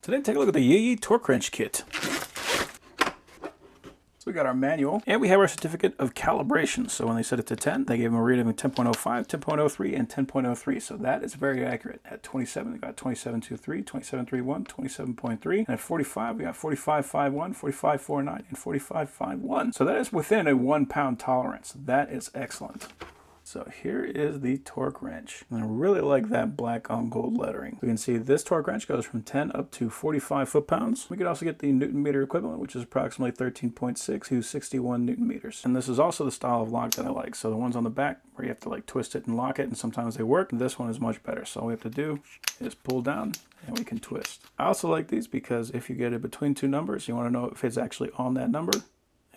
Today, take a look at the YIYEIE torque wrench kit. So we got our manual, and we have our certificate of calibration. So when they set it to 10, they gave them a reading of 10.05, 10.03, and 10.03. So that is very accurate. At 27, we got 27.23, 27.31, 27.3, and at 45, we got 45.51, 45.49, and 45.51. So that is within a 1 pound tolerance. That is excellent. So here is the torque wrench. And I really like that black on gold lettering. You can see this torque wrench goes from 10 up to 45 foot-pounds. We could also get the Newton meter equivalent, which is approximately 13.6 to 61 Newton meters. And this is also the style of lock that I like. So the ones on the back where you have to like twist it and lock it, and sometimes they work. This one is much better. So all we have to do is pull down and we can twist. I also like these because if you get it between two numbers, you want to know if it's actually on that number.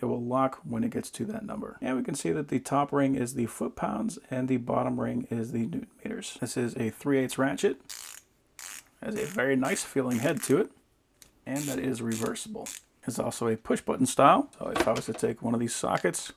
It will lock when it gets to that number. And we can see that the top ring is the foot-pounds and the bottom ring is the Newton meters. This is a 3/8 ratchet. Has a very nice feeling head to it, and that is reversible. It's also a push-button style. So if I was to take one of these sockets,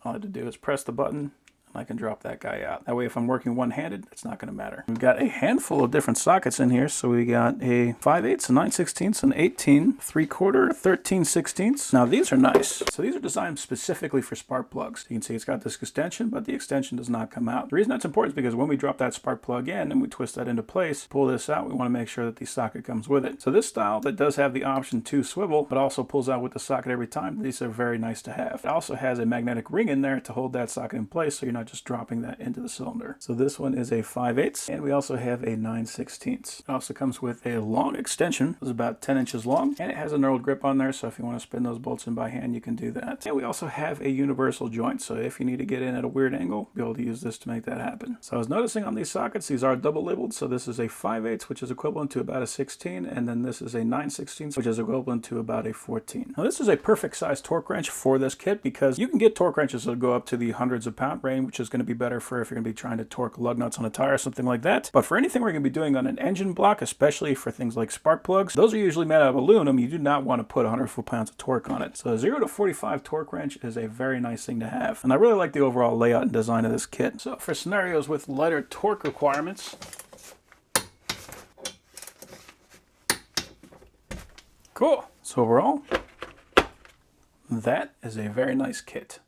all I have to do is press the button, and I can drop that guy out. That way, if I'm working one-handed, it's not going to matter. We've got a handful of different sockets in here. So we got a 5/8, a 9/16, an 18, 3/4, 13/16. Now these are nice. So these are designed specifically for spark plugs. You can see it's got this extension, but the extension does not come out. The reason that's important is because when we drop that spark plug in and we twist that into place, pull this out, we want to make sure that the socket comes with it. So this style that does have the option to swivel, but also pulls out with the socket every time, these are very nice to have. It also has a magnetic ring in there to hold that socket in place, so you're not just dropping that into the cylinder. So this one is a 5/8, and we also have a 9/16. It also comes with a long extension. It's about 10 inches long, and it has a knurled grip on there, so if you want to spin those bolts in by hand, you can do that. And we also have a universal joint, so if you need to get in at a weird angle, you'll be able to use this to make that happen. So I was noticing on these sockets, these are double labeled, so this is a 5/8, which is equivalent to about a 16, and then this is a 9/16, which is equivalent to about a 14. Now this is a perfect size torque wrench for this kit because you can get torque wrenches that go up to the hundreds of pound range, which is going to be better for if you're going to be trying to torque lug nuts on a tire or something like that. But for anything we're going to be doing on an engine block, especially for things like spark plugs, those are usually made out of aluminum. You do not want to put 100 foot-pounds of torque on it. So a 0 to 45 torque wrench is a very nice thing to have. And I really like the overall layout and design of this kit. So for scenarios with lighter torque requirements, cool. So overall, that is a very nice kit.